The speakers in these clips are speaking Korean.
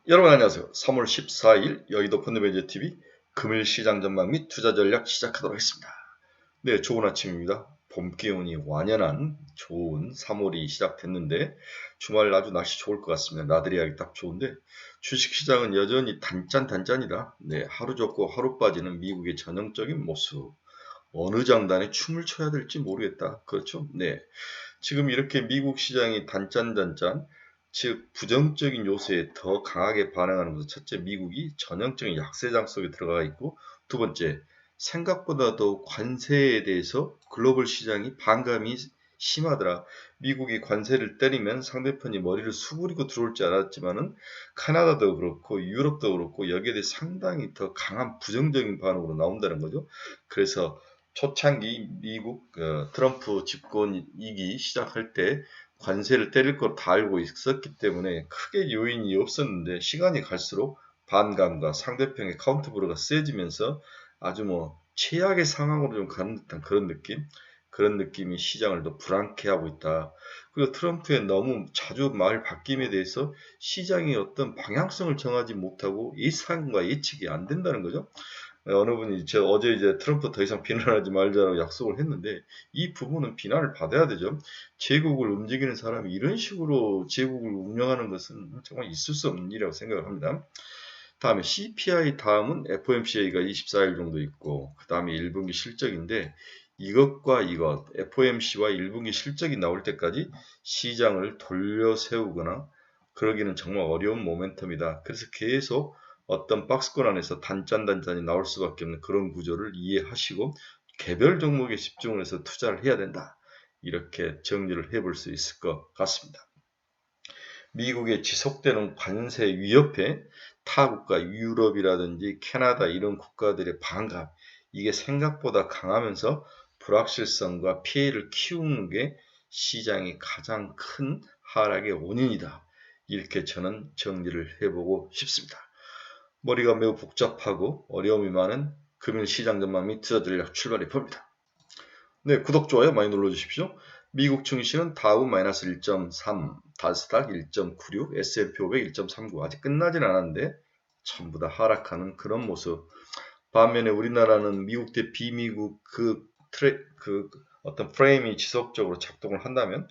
여러분 안녕하세요. 3월 14일 여의도 펀드매니저TV 금일 시장 전망 및 투자 전략 시작하도록 하겠습니다. 네, 좋은 아침입니다. 봄 기운이 완연한 좋은 3월이 시작됐는데 주말 아주 날씨 좋을 것 같습니다. 나들이 하기 딱 좋은데 주식시장은 여전히 단짠단짠이라 네, 하루 좋고 하루 빠지는 미국의 전형적인 모습. 어느 장단에 춤을 춰야 될지 모르겠다. 그렇죠? 네. 지금 이렇게 미국 시장이 단짠단짠, 즉 부정적인 요소에 더 강하게 반응하는 것은 첫째, 미국이 전형적인 약세장 속에 들어가 있고, 두 번째, 생각보다도 관세에 대해서 글로벌 시장이 반감이 심하더라. 미국이 관세를 때리면 상대편이 머리를 수그리고 들어올 줄 알았지만은 카나다도 그렇고 유럽도 그렇고 여기에 대해 상당히 더 강한 부정적인 반응으로 나온다는 거죠. 그래서 초창기 미국 트럼프 집권이기 시작할 때 관세를 때릴 걸 다 알고 있었기 때문에 크게 요인이 없었는데 시간이 갈수록 반감과 상대편의 카운터블로가 세지면서 아주 뭐 최악의 상황으로 좀 가는 듯한 그런 느낌이 시장을 더 불안케 하고 있다. 그리고 트럼프의 너무 자주 말 바뀜에 대해서 시장이 어떤 방향성을 정하지 못하고 예상과 예측이 안 된다는 거죠. 어느 분이 어제 이제 트럼프 더 이상 비난하지 말자라고 약속을 했는데 이 부분은 비난을 받아야 되죠. 제국을 움직이는 사람이 이런 식으로 제국을 운영하는 것은 정말 있을 수 없는 일이라고 생각을 합니다. 다음에 CPI 다음은 FOMC가 24일 정도 있고 그 다음에 1분기 실적인데 이것과 이것 FOMC와 1분기 실적이 나올 때까지 시장을 돌려 세우거나 그러기는 정말 어려운 모멘텀이다. 그래서 계속 어떤 박스권 안에서 단짠단짠이 나올 수밖에 없는 그런 구조를 이해하시고 개별 종목에 집중을 해서 투자를 해야 된다. 이렇게 정리를 해볼 수 있을 것 같습니다. 미국의 지속되는 관세 위협에 타국가 유럽이라든지 캐나다 이런 국가들의 반감, 이게 생각보다 강하면서 불확실성과 피해를 키우는 게 시장이 가장 큰 하락의 원인이다. 이렇게 저는 정리를 해보고 싶습니다. 머리가 매우 복잡하고 어려움이 많은 금일 시장 전망 및 투자 전략 출발해 봅니다. 네, 구독, 좋아요 많이 눌러주십시오. 미국 증시는 다우 마이너스 1.3, 다스닥 1.96, S&P 500 1.39 아직 끝나진 않았는데 전부 다 하락하는 그런 모습. 반면에 우리나라는 미국 대 비미국 그 어떤 프레임이 지속적으로 작동을 한다면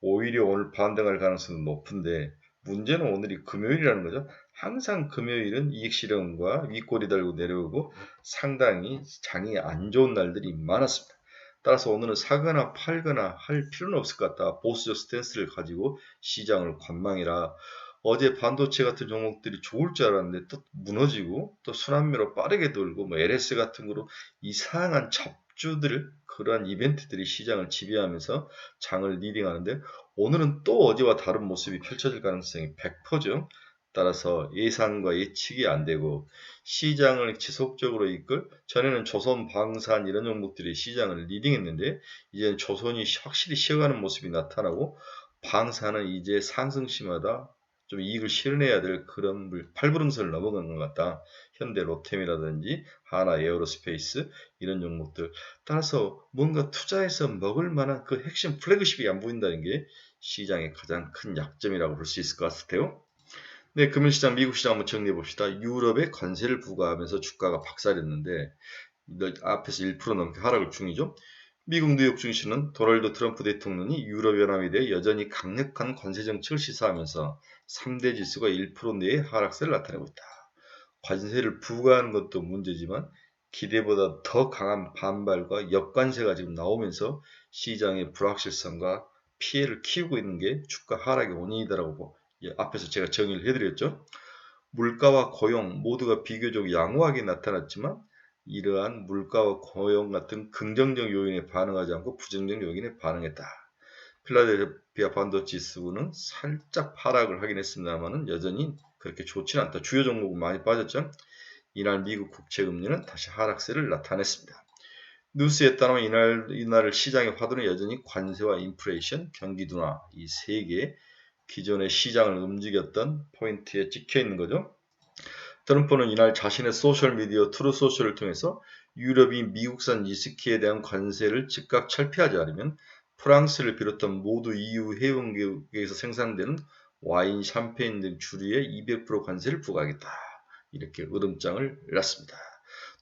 오히려 오늘 반등할 가능성은 높은데 문제는 오늘이 금요일이라는 거죠. 항상 금요일은 이익 실현과 윗꼬리 달고 내려오고 상당히 장이 안 좋은 날들이 많았습니다. 따라서 오늘은 사거나 팔거나 할 필요는 없을 것 같다. 보수적 스탠스를 가지고 시장을 관망이라 어제 반도체 같은 종목들이 좋을 줄 알았는데 또 무너지고 또 순환매로 빠르게 돌고 뭐 LS 같은 거로 이상한 잡주들 그러한 이벤트들이 시장을 지배하면서 장을 리딩하는데 오늘은 또 어제와 다른 모습이 펼쳐질 가능성이 100%죠. 따라서 예상과 예측이 안 되고 시장을 지속적으로 이끌 전에는 조선, 방산 이런 종목들이 시장을 리딩했는데 이제 조선이 확실히 쉬어가는 모습이 나타나고 방산은 이제 상승시마다 좀 이익을 실현해야 될 그런 팔불응선을 넘어간 것 같다. 현대 로템이라든지 하나 에어로스페이스 이런 종목들. 따라서 뭔가 투자해서 먹을 만한 그 핵심 플래그십이 안 보인다는 게 시장의 가장 큰 약점이라고 볼 수 있을 것 같아요. 네, 금융시장, 미국시장 한번 정리해 봅시다. 유럽에 관세를 부과하면서 주가가 박살냈는데 앞에서 1% 넘게 하락을 중이죠. 미국 뉴욕 증시는 도널드 트럼프 대통령이 유럽연합에 대해 여전히 강력한 관세 정책을 시사하면서 3대 지수가 1% 내의 하락세를 나타내고 있다. 관세를 부과하는 것도 문제지만 기대보다 더 강한 반발과 역관세가 지금 나오면서 시장의 불확실성과 피해를 키우고 있는 게 주가 하락의 원인이다라고 앞에서 제가 정의를 해드렸죠. 물가와 고용 모두가 비교적 양호하게 나타났지만 이러한 물가와 고용 같은 긍정적 요인에 반응하지 않고 부정적 요인에 반응했다. 필라델피아 반도체 지수는 살짝 하락을 하긴 했습니다만은 여전히 그렇게 좋지는 않다. 주요 종목은 많이 빠졌죠. 이날 미국 국채 금리는 다시 하락세를 나타냈습니다. 뉴스에 따르면 이날 시장의 화두는 여전히 관세와 인플레이션, 경기 둔화 이 세 개 기존의 시장을 움직였던 포인트에 찍혀 있는 거죠. 트럼프는 이날 자신의 소셜미디어 트루소셜을 통해서 유럽이 미국산 위스키에 대한 관세를 즉각 철폐하지 않으면 프랑스를 비롯한 모두 EU 회원국에서 생산되는 와인, 샴페인 등 주류에 200% 관세를 부과하겠다. 이렇게 으름장을 놨습니다.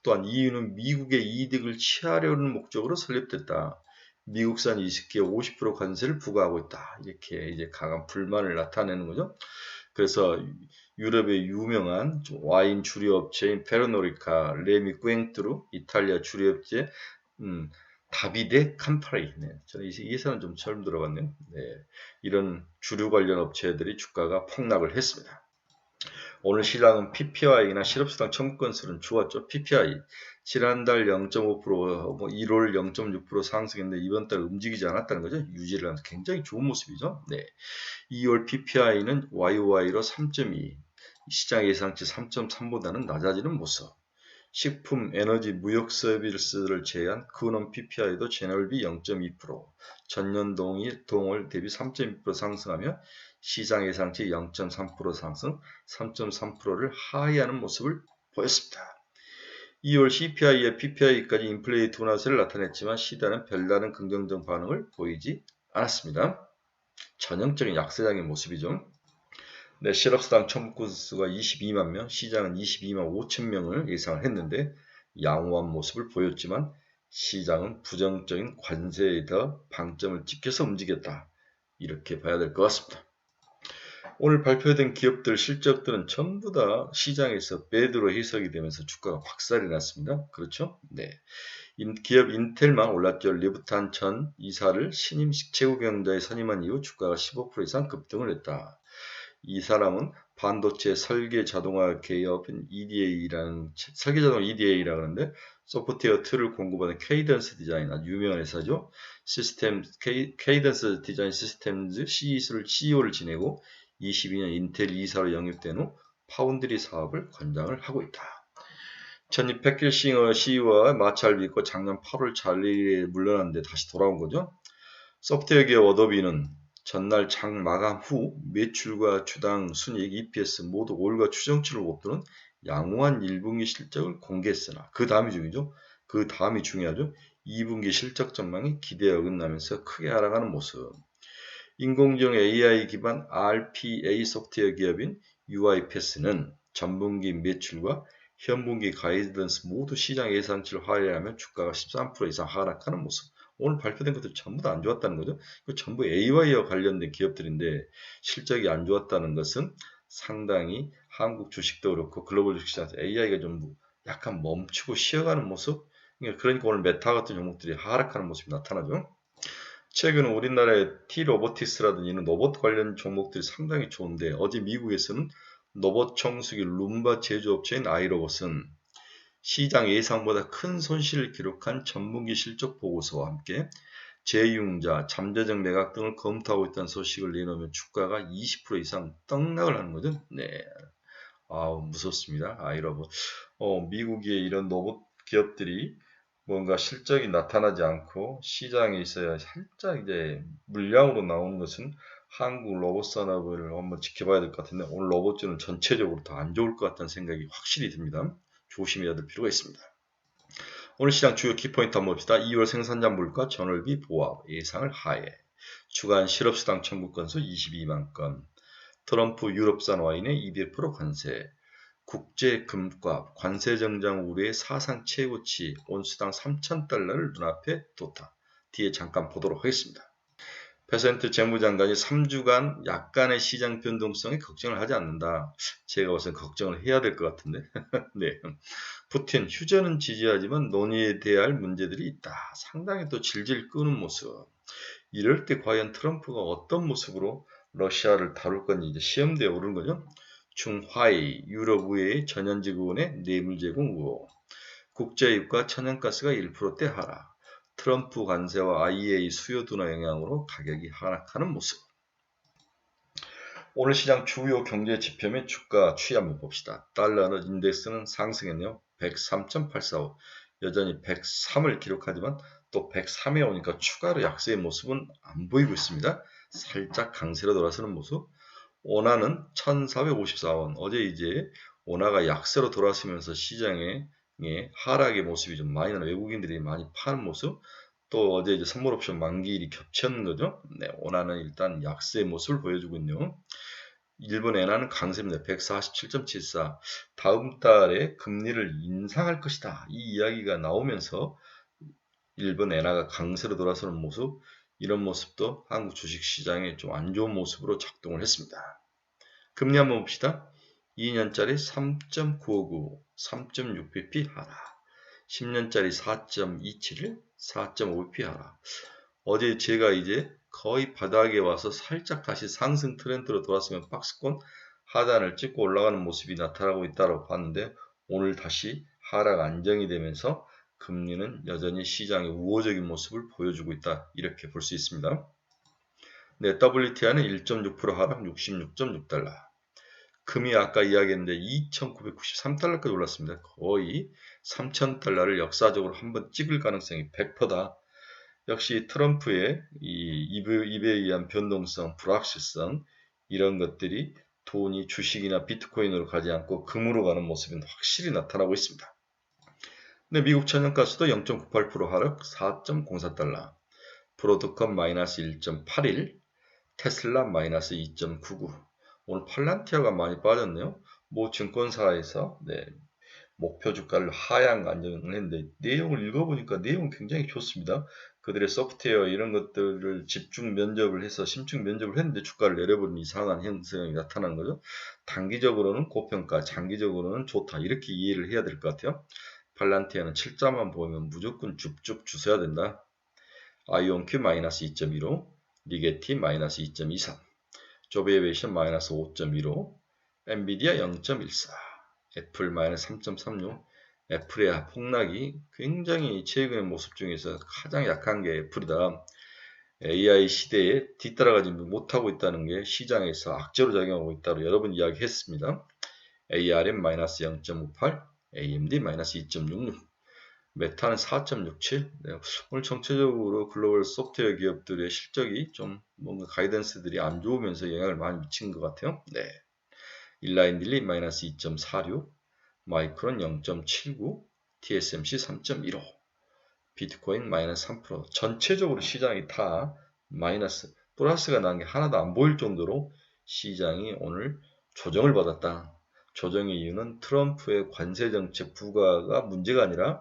또한 EU는 미국의 이득을 취하려는 목적으로 설립됐다. 미국산 위스키에 50% 관세를 부과하고 있다. 이렇게 이제 강한 불만을 나타내는 거죠. 그래서 유럽의 유명한 와인 주류업체인 페르노리카, 레미 꾸엥트루, 이탈리아 주류업체 다비데 캄파리. 네, 저는 이 회사는 좀 처음 들어봤네요. 네, 이런 주류 관련 업체들이 주가가 폭락을 했습니다. 오늘 시장은 PPI나 실업수당 청구 건수는 좋았죠. PPI 지난달 0.5%, 뭐 1월 0.6% 상승했는데 이번 달 움직이지 않았다는 거죠. 유지를 하면서 굉장히 좋은 모습이죠. 네, 2월 PPI는 YOY로 3.2, 시장 예상치 3.3보다는 낮아지는 모습. 식품, 에너지, 무역 서비스를 제외한 근원 PPI도 제널비 0.2%, 전년 동월 대비 3.2% 상승하며 시장 예상치 0.3% 상승, 3.3%를 하회하는 모습을 보였습니다. 2월 CPI에 PPI까지 인플레이 둔화세를 나타냈지만 시장은 별다른 긍정적 반응을 보이지 않았습니다. 전형적인 약세장의 모습이죠. 네, 실업수당 청구 건수가 22만 명, 시장은 22만 5천 명을 예상을 했는데 양호한 모습을 보였지만 시장은 부정적인 관세에 더 방점을 찍혀서 움직였다. 이렇게 봐야 될 것 같습니다. 오늘 발표된 기업들 실적들은 전부 다 시장에서 배드로 해석이 되면서 주가가 박살이 났습니다. 그렇죠? 네. 기업 인텔만 올랐죠. 리부탄 전 이사를 신임 최고경영자에 선임한 이후 주가가 15% 이상 급등을 했다. 이 사람은 반도체 설계 자동화 기업인 EDA라는 설계 자동화 EDA라고 하는데 소프트웨어 툴을 공급하는 케이던스 디자인 아주 유명한 회사죠. 케이던스 디자인 시스템즈 CEO를 지내고 22년 인텔 이사로 영입된 후 파운드리 사업을 관장을 하고 있다. 전임 패킬싱어 CEO와 마찰을 빚고 작년 8월 잘리에 물러났는데 다시 돌아온 거죠. 소프트웨어 기업 어도비는 전날 장 마감 후 매출과 주당 순이익 EPS 모두 올가 추정치를 못드는 양호한 1분기 실적을 공개했으나 그 다음이 중요하죠. 그 다음이 중요하죠. 2분기 실적 전망이 기대에 어긋나면서 크게 하락하는 모습. 인공지능 AI 기반 RPA 소프트웨어 기업인 UiPath는 전분기 매출과 현분기 가이던스 모두 시장 예상치를 하회하며 주가가 13% 이상 하락하는 모습. 오늘 발표된 것들 전부 다 안 좋았다는 거죠. 전부 AI와 관련된 기업들인데 실적이 안 좋았다는 것은 상당히 한국 주식도 그렇고 글로벌 주식시장에서 AI가 좀 약간 멈추고 쉬어가는 모습. 그러니까 오늘 메타 같은 종목들이 하락하는 모습이 나타나죠. 최근 우리나라의 T-로보틱스라든지 이런 로봇 관련 종목들이 상당히 좋은데 어제 미국에서는 로봇 청소기 룸바 제조업체인 아이로봇은 시장 예상보다 큰 손실을 기록한 전분기 실적 보고서와 함께 재융자, 잠재적 매각 등을 검토하고 있다는 소식을 내놓으면 주가가 20% 이상 떡락을 하는 거죠. 네, 무섭습니다. 아이로봇. 미국의 이런 로봇 기업들이 뭔가 실적이 나타나지 않고 시장에 있어야 살짝 이제 물량으로 나오는 것은 한국 로봇 산업을 한번 지켜봐야 될 것 같은데 오늘 로봇주는 전체적으로 더 안 좋을 것 같다는 생각이 확실히 듭니다. 조심해야 될 필요가 있습니다. 오늘 시장 주요 키포인트 한번 봅시다. 2월 생산자 물가 전월비 보합 예상을 하해. 주간 실업수당 청구 건수 22만 건. 트럼프 유럽산 와인에 200% 관세. 국제 금값 관세 정장 우려의 사상 최고치 온수당 3,000달러를 눈앞에 뒀다. 뒤에 잠깐 보도록 하겠습니다. 페센트 재무장관이 3주간 약간의 시장 변동성에 걱정을 하지 않는다. 제가 우선 걱정을 해야 될 것 같은데. 네. 푸틴 휴전은 지지하지만 논의에 대해야 할 문제들이 있다. 상당히 또 질질 끄는 모습. 이럴 때 과연 트럼프가 어떤 모습으로 러시아를 다룰 건지 이제 시험대에 오른 거죠. 중화이 유럽 의회의 전현직 의원의 뇌물 제공 의혹, 국제유가 천연가스가 1%대 하락, 트럼프 관세와 IEA 수요 둔화 영향으로 가격이 하락하는 모습. 오늘 시장 주요 경제 지표 및 주가 추이 한번 봅시다. 달러 인덱스는 상승했네요. 103.845 여전히 103을 기록하지만 또 103에 오니까 추가로 약세의 모습은 안 보이고 있습니다. 살짝 강세로 돌아서는 모습. 원화는 1454원. 어제 이제 원화가 약세로 돌아서면서 시장의 하락의 모습이 좀 많이 나는 외국인들이 많이 파는 모습. 또 어제 이제 선물 옵션 만기일이 겹쳤는 거죠. 네, 원화는 일단 약세의 모습을 보여주고 있네요. 일본 엔화는 강세입니다. 147.74. 다음 달에 금리를 인상할 것이다. 이 이야기가 나오면서 일본 엔화가 강세로 돌아서는 모습, 이런 모습도 한국 주식시장에 좀 안 좋은 모습으로 작동을 했습니다. 금리 한번 봅시다. 2년짜리 3.959, 3.6bp 하락. 10년짜리 4.271, 4.5bp 하락. 어제 제가 이제 거의 바닥에 와서 살짝 다시 상승 트렌드로 돌았으면 박스권 하단을 찍고 올라가는 모습이 나타나고 있다고 봤는데 오늘 다시 하락 안정이 되면서 금리는 여전히 시장의 우호적인 모습을 보여주고 있다. 이렇게 볼 수 있습니다. 네, WTI는 1.6% 하락 66.6달러. 금이 아까 이야기했는데 2,993달러까지 올랐습니다. 거의 3,000달러를 역사적으로 한번 찍을 가능성이 100%다. 역시 트럼프의 입에 의한 변동성, 불확실성 이런 것들이 돈이 주식이나 비트코인으로 가지 않고 금으로 가는 모습은 확실히 나타나고 있습니다. 네, 미국 천연가스도 0.98% 하락 4.04달러, 브로드컴 마이너스 1.81, 테슬라 마이너스 2.99. 오늘 팔란티아가 많이 빠졌네요. 모 증권사에서 목표 주가를 하향 안정을 했는데 내용을 읽어보니까 내용 굉장히 좋습니다. 그들의 소프트웨어 이런 것들을 집중 면접을 해서 심층 면접을 했는데 주가를 내려버리는 이상한 현상이 나타나는 거죠. 단기적으로는 고평가, 장기적으로는 좋다. 이렇게 이해를 해야 될 것 같아요. 팔란티아는 7자만 보면 무조건 쭉쭉 주셔야 된다. 아이온큐 마이너스 2.15, 리게티 마이너스 2.23, 조비에이션 마이너스 5.15, 엔비디아 0.14, 애플 마이너스 3.36, 애플의 폭락이 굉장히 최근의 모습 중에서 가장 약한 게 애플이다. AI 시대에 뒤따라가지 못하고 있다는 게 시장에서 악재로 작용하고 있다고 여러 번 이야기했습니다. ARM 마이너스 0.58, AMD 마이너스 2.66, 메타는 4.67. 오늘 전체적으로 글로벌 소프트웨어 기업들의 실적이 좀 뭔가 가이던스들이 안 좋으면서 영향을 많이 미친 것 같아요. 네. 일라인딜리 마이너스 2.46, 마이크론 0.79, TSMC 3.15, 비트코인 마이너스 3%. 전체적으로 시장이 다 마이너스, 플러스가 난 게 하나도 안 보일 정도로 시장이 오늘 조정을 받았다. 조정의 이유는 트럼프의 관세 정책 부과가 문제가 아니라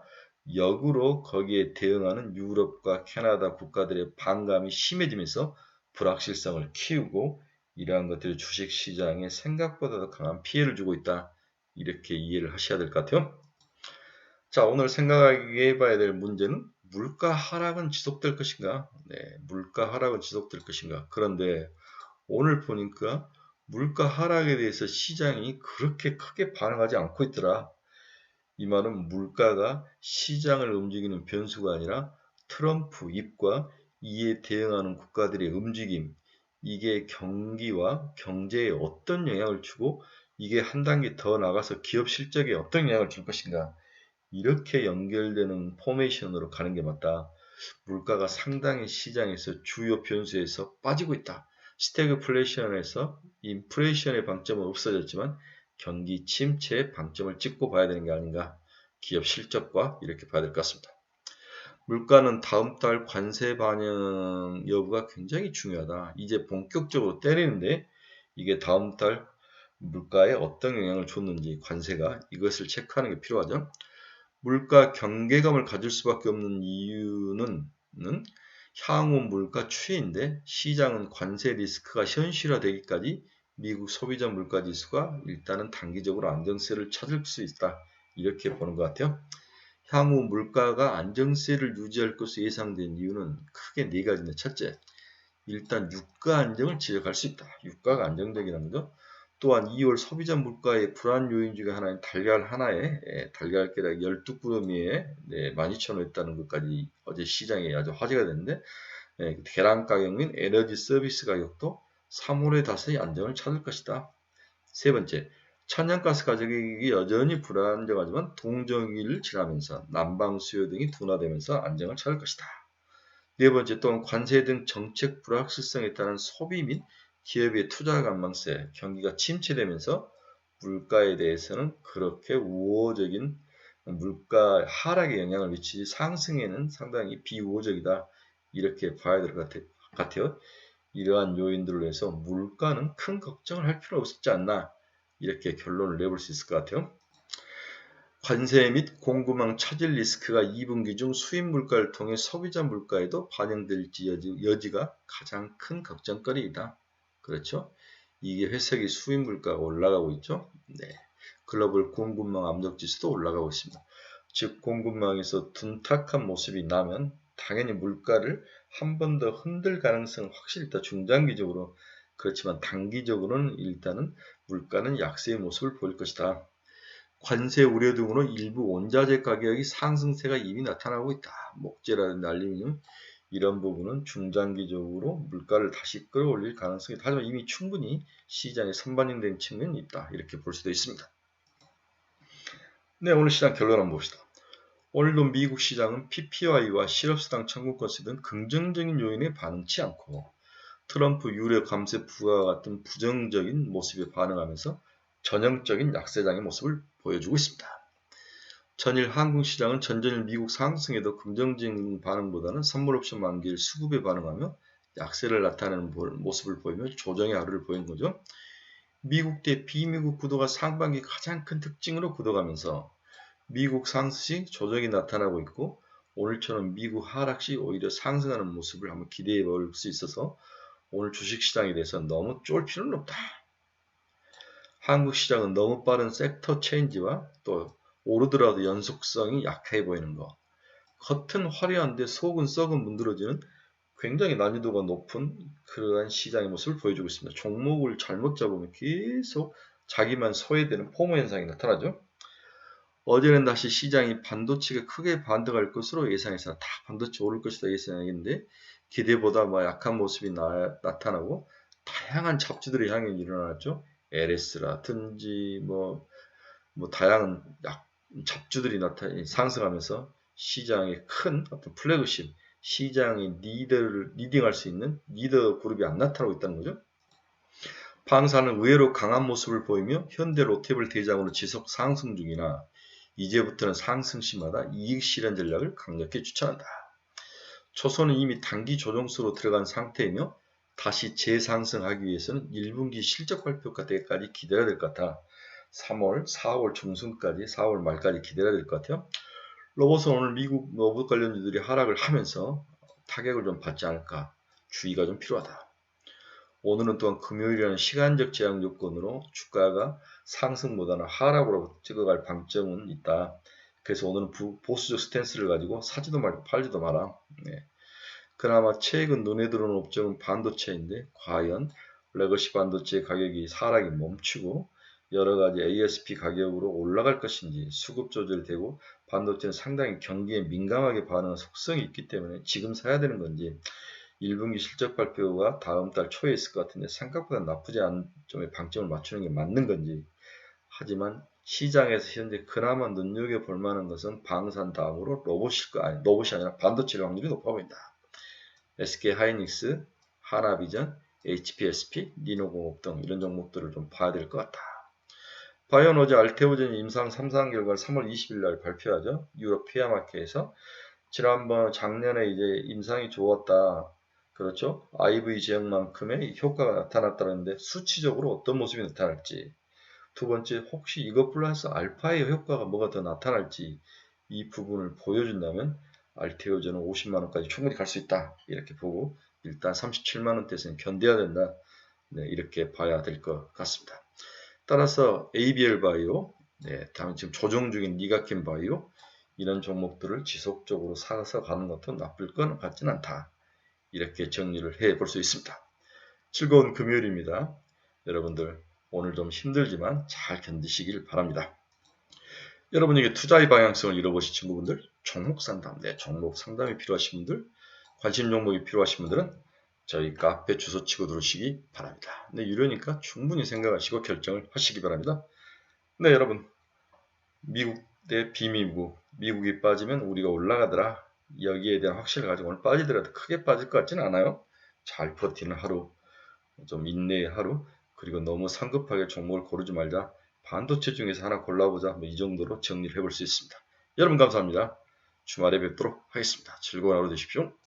역으로 거기에 대응하는 유럽과 캐나다 국가들의 반감이 심해지면서 불확실성을 키우고 이러한 것들이 주식시장에 생각보다 더 강한 피해를 주고 있다. 이렇게 이해를 하셔야 될 것 같아요. 자, 오늘 생각해 봐야 될 문제는 물가 하락은 지속될 것인가? 네, 물가 하락은 지속될 것인가? 그런데 오늘 보니까 물가 하락에 대해서 시장이 그렇게 크게 반응하지 않고 있더라. 이 말은 물가가 시장을 움직이는 변수가 아니라 트럼프 입과 이에 대응하는 국가들의 움직임, 이게 경기와 경제에 어떤 영향을 주고 이게 한 단계 더 나가서 기업 실적에 어떤 영향을 줄 것인가, 이렇게 연결되는 포메이션으로 가는 게 맞다. 물가가 상당히 시장에서 주요 변수에서 빠지고 있다. 스태그플레이션에서 인플레이션의 방점은 없어졌지만 경기 침체의 방점을 찍고 봐야 되는 게 아닌가. 기업 실적과 이렇게 봐야 될 것 같습니다. 물가는 다음 달 관세 반영 여부가 굉장히 중요하다. 이제 본격적으로 때리는데 이게 다음 달 물가에 어떤 영향을 줬는지 관세가 이것을 체크하는 게 필요하죠. 물가 경계감을 가질 수밖에 없는 이유는 향후 물가 추이인데 시장은 관세 리스크가 현실화되기까지 미국 소비자 물가 지수가 일단은 단기적으로 안정세를 찾을 수 있다. 이렇게 보는 것 같아요. 향후 물가가 안정세를 유지할 것으로 예상된 이유는 크게 네 가지인데, 첫째, 일단 유가 안정을 지적할 수 있다. 유가가 안정적이라는 것. 또한 2월 소비자 물가의 불안 요인 중에 하나인 달걀 하나에 달걀계란 12구름이에 12,000원 했다는 것까지 어제 시장에 아주 화제가 됐는데, 계란 가격 및 에너지 서비스 가격도 3월에 다시 안정을 찾을 것이다. 세 번째, 천연가스 가격이 여전히 불안정하지만 동정일을 지나면서 난방 수요 등이 둔화되면서 안정을 찾을 것이다. 네 번째, 또한 관세 등 정책 불확실성에 따른 소비 및 기업의 투자 관망세, 경기가 침체되면서 물가에 대해서는 그렇게 우호적인 물가 하락에 영향을 미치지 상승에는 상당히 비우호적이다. 이렇게 봐야 될 것 같아요. 이러한 요인들로 해서 물가는 큰 걱정을 할 필요 없지 않나 이렇게 결론을 내볼 수 있을 것 같아요. 관세 및 공급망 차질 리스크가 2분기 중 수입 물가를 통해 소비자 물가에도 반영될지 여지가 가장 큰 걱정거리이다. 그렇죠? 이게 회색이 수입 물가가 올라가고 있죠. 네. 글로벌 공급망 압력 지수도 올라가고 있습니다. 즉 공급망에서 둔탁한 모습이 나면 당연히 물가를 한 번 더 흔들 가능성은 확실히 있다. 중장기적으로 그렇지만 단기적으로는 일단은 물가는 약세의 모습을 보일 것이다. 관세 우려 등으로 일부 원자재 가격이 상승세가 이미 나타나고 있다. 목재라든지 알루미늄 이런 부분은 중장기적으로 물가를 다시 끌어올릴 가능성이 있다. 하지만 이미 충분히 시장에 선반영된 측면이 있다. 이렇게 볼 수도 있습니다. 네, 오늘 시장 결론 한번 봅시다. 오늘도 미국 시장은 PPI와 실업수당 청구 건수 등 긍정적인 요인에 반응치 않고 트럼프 유례 감세 부과와 같은 부정적인 모습에 반응하면서 전형적인 약세장의 모습을 보여주고 있습니다. 전일 한국 시장은 전전일 미국 상승에도 긍정적인 반응보다는 선물 옵션 만기일 수급에 반응하며 약세를 나타내는 모습을 보이며 조정의 하루를 보인 거죠. 미국 대 비미국 구도가 상반기 가장 큰 특징으로 굳어가면서 미국 상승 시 조정이 나타나고 있고 오늘처럼 미국 하락 시 오히려 상승하는 모습을 한번 기대해 볼 수 있어서 오늘 주식시장에 대해서 너무 쫄 필요는 없다. 한국 시장은 너무 빠른 섹터 체인지와 또 오르더라도 연속성이 약해 보이는 것. 겉은 화려한데 속은 썩은 문드러지는 굉장히 난이도가 높은 그러한 시장의 모습을 보여주고 있습니다. 종목을 잘못 잡으면 계속 자기만 소외되는 포모 현상이 나타나죠. 어제는 다시 시장이 반도체가 크게 반등할 것으로 예상해서 다 반도체 오를 것이다 예상했는데 기대보다 약한 모습이 나타나고 다양한 잡지들의 향연이 일어났죠. LS라든지 다양한 잡주들이 상승하면서 시장의 큰 어떤 플래그십 시장의 리딩할 수 있는 리더 그룹이 안 나타나고 있다는 거죠. 방사는 의외로 강한 모습을 보이며 현대 로테블 대장으로 지속 상승 중이나 이제부터는 상승 시마다 이익 실현 전략을 강력히 추천한다. 초선은 이미 단기 조정수로 들어간 상태이며 다시 재상승하기 위해서는 1분기 실적 발표가 때까지 기다려야 될 것 같아. 3월, 4월 중순까지, 4월 말까지 기다려야 될 것 같아요. 로봇은 오늘 미국 로봇 관련주들이 하락을 하면서 타격을 좀 받지 않을까 주의가 좀 필요하다. 오늘은 또한 금요일이라는 시간적 제한 요건으로 주가가 상승보다는 하락으로 찍어갈 방점은 있다. 그래서 오늘은 보수적 스탠스를 가지고 사지도 말고 팔지도 마라. 네. 그나마 최근 눈에 들어오는 업종은 반도체인데 과연 레거시 반도체 가격이 하락이 멈추고 여러가지 ASP 가격으로 올라갈 것인지 수급 조절되고 반도체는 상당히 경기에 민감하게 반응하는 속성이 있기 때문에 지금 사야 되는 건지 1분기 실적 발표가 다음 달 초에 있을 것 같은데 생각보다 나쁘지 않은 점에 방점을 맞추는 게 맞는 건지 하지만 시장에서 현재 그나마 눈여겨볼 만한 것은 방산 다음으로 로봇이 아니라 반도체일 확률이 높아 보인다. SK하이닉스, 하나비전, HPSP, 니노공업 등 이런 종목들을 좀 봐야 될 것 같다. 바이온 어제 알테오젠 임상 3상 결과를 3월 20일 날 발표하죠. 유럽 페어마켓에서 지난번 작년에 이제 임상이 좋았다. 그렇죠? IV 제형만큼의 효과가 나타났다는데 수치적으로 어떤 모습이 나타날지. 두 번째, 혹시 이것 플러스 알파의 효과가 뭐가 더 나타날지 이 부분을 보여준다면 알테오젠은 50만원까지 충분히 갈 수 있다. 이렇게 보고 일단 37만원대에서는 견뎌야 된다. 네, 이렇게 봐야 될 것 같습니다. 따라서 ABL 바이오, 다음 지금 조정 중인 니가켄 바이오 이런 종목들을 지속적으로 사서 가는 것도 나쁠 건 같지는 않다. 이렇게 정리를 해 볼 수 있습니다. 즐거운 금요일입니다. 여러분들 오늘 좀 힘들지만 잘 견디시길 바랍니다. 여러분에게 투자의 방향성을 잃어보신 친구분들, 종목 상담, 종목 상담이 필요하신 분들, 관심 종목이 필요하신 분들은 저희 카페 주소 치고 들어오시기 바랍니다. 유료니까 충분히 생각하시고 결정을 하시기 바랍니다. 여러분 미국 대 비미국, 미국이 빠지면 우리가 올라가더라. 여기에 대한 확신을 가지고 오늘 빠지더라도 크게 빠질 것 같지는 않아요. 잘 버티는 하루, 좀 인내의 하루, 그리고 너무 성급하게 종목을 고르지 말자. 반도체 중에서 하나 골라보자. 이 정도로 정리를 해볼 수 있습니다. 여러분 감사합니다. 주말에 뵙도록 하겠습니다. 즐거운 하루 되십시오.